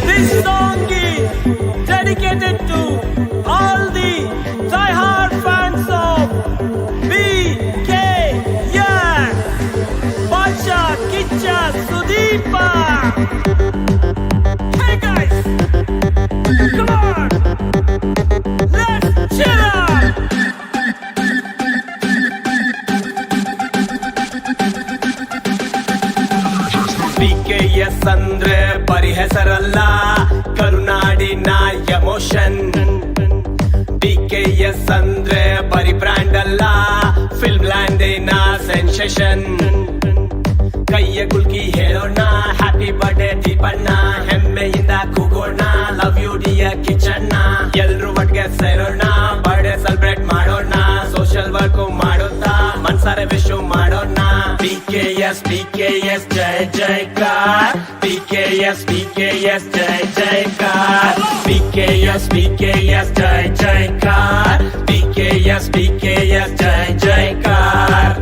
This song is dedicated to all the die-hard fans of BKS, Bacha, Kicha, Sudeepa. Hey guys, come on, let's chill out. BKS ಅಂದ್ರೆ ಬರಿ ಹೆಸರಲ್ಲ, ಕರುನಾಡಿನ emotion. BKS ಅಂದ್ರೆ ಬರಿ brand ಅಲ್ಲ, film ಲ್ಯಾಂಡಿನ sensation. ಕೈಯ ಗುಲ್ಕಿ ಹೇಳೋಣ, happy birthday ದೀಪಣ್ಣ, ಹೆಮ್ಮೆಯಿಂದ ಕೂಗೋಣ, love you dear ಕಿಚಣ್ಣ. ಎಲ್ರು ಒಟ್ಟಿಗೆ ಸೇರೋಣ, ಬರ್ಡೇ ಸೆಲೆಬ್ರೇಟ್ ಮಾಡೋಣ, ಸೋಷಿಯಲ್ ವರ್ಕ್ ಮಾಡೋತಾ ಮನ್ಸಾರೆ ವಿಶ್ ಮಾಡೋಣ. BKS BKS ಜೈ ಜೈಕಾರ, BKS BKS ಜೈ ಜೈಕಾರ, BKS BKS ಜೈ ಜೈಕಾರ, BKS BKS ಜೈ ಜೈಕಾರ.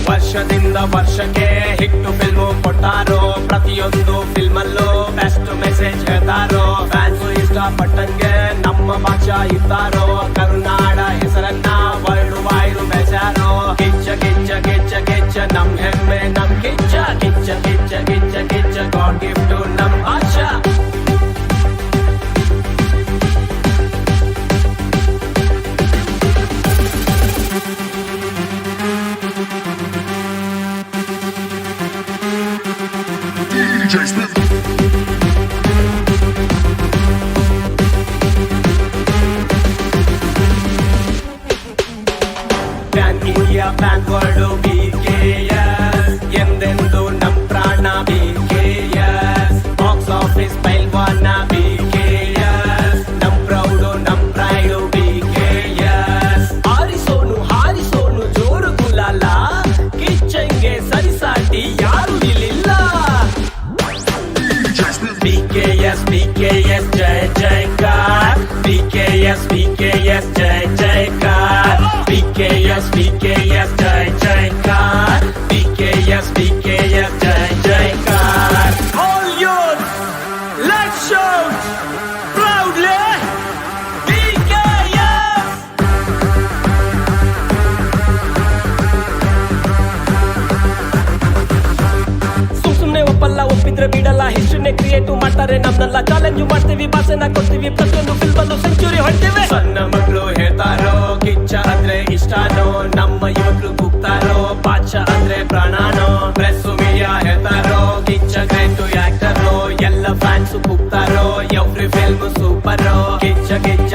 ವರ್ಷದಿಂದ ವರ್ಷಕ್ಕೆ ಹಿಟ್ಟು ಫಿಲ್ಮು ಕೊಟ್ಟಾರೋ, ಪ್ರತಿಯೊಂದು ಫಿಲ್ಮ್ ಅಲ್ಲೂ ಬೆಸ್ಟ್ ಮೆಸೇಜ್ ಹೇಳ್ತಾರೋ. ಫ್ಯಾನ್ಸು ಇಷ್ಟಪಟ್ಟಂಗೆ ನಮ್ಮ ಭಾಷಾ ಇದ್ದಾರೋ, ಕರುನಾಡ ಹೆಸರನ್ನ ವರ್ಲ್ಡ್ ವೈಡ್ ಬೆಳೆಸಾರೋ. ಕಿಚ್ಚ ಕಿಚ್ಚ ಕಿಚ್ಚ ಕಿಚ್ಚ ನಮ್ ಹೆಮ್ಮೆ ನಮ್ ಕಿಚ್ಚ, ಕಿಚ್ಚ ಕಿಚ್ಚ ಕಿಚ್ಚ ಕಿಚ್ಚ ಗಾಡ್ ಗಿಫ್ಟ್ ನಮ್ ಭಾಷಾ. PAN India PAN world BKS, ಎಂದೆಂದು ನಮ್ ಪ್ರಾಣ BKS. ಬಾಕ್ಸ್ ಆಫೀಸ್ ಪೈಲ್ವಾನ BKS, ನಮ್ ಪ್ರೌಡು ನಮ್ ಪ್ರೈಡು BKS. ಹಾರಿಸೋನು ಹಾರಿಸೋನು ಜೋರು ಗುಲಾಲ, ಕಿಚ್ಚಂಗೆ ಸರಿಸಾಟಿ ಯಾರು ಇಲ್ಲಿಲ್ಲ. BKS BKS Jai ಜೈಕಾರ, BKS BKS Jai ಜೈಕಾರ, BKS BKS Jai ಜೈಕಾರ, BKS BKS Jai ಜೈಕಾರ. All yours, let's shout proudly BKS. ಸುಮ್ನೆ ಒಪ್ಪಲ್ಲ, ಒಪ್ಪಿದ್ರೆ ಬಿಡಲ್ಲ, ಹಿಸ್ಟ್ರಿನೇ ಕ್ರಿಯೇಟ್ ಮಾಡ್ತಾರೆ ನಮ್ನೆಲ್ಲ. ಚಾಲೆಂಜ್ ಮಾಡ್ತೀವಿ, ಭಾಷೆನ ಕೊಡ್ತೀವಿ, ಪ್ರತಿಯೊಂದು ಫಿಲ್ಮ್ ಅಲ್ಲೂ ಸೆಂಚುರಿ ಹೊಡ್ತೀವಿ. ಸಣ್ಣ ಮಕ್ಕಳು ಹೇಳ್ತಾರೋ, ಕಿಚ್ಚ ಅಂದ್ರೆ ಇಷ್ಟಾನೋ, ನಮ್ಮ ಯುವಕರು ಕೂಗ್ತಾರೋ, ಬಾಚಾ ಅಂದ್ರೆ ಪ್ರಾಣಾನೋ. ಪ್ರೆಸ್ ಮೀಡಿಯಾ ಹೇಳ್ತಾರೋ, ಕಿಚ್ಚ ಗ್ರೇಟ್ ಆಕ್ಟರೋ, ಎಲ್ಲ ಫ್ಯಾನ್ಸ್ ಕೂಗ್ತಾರೋ, ಎವ್ರಿ ಫಿಲ್ಮ್ ಸೂಪರೋ. ಕಿಚ್ಚ ಕಿಚ್ಚ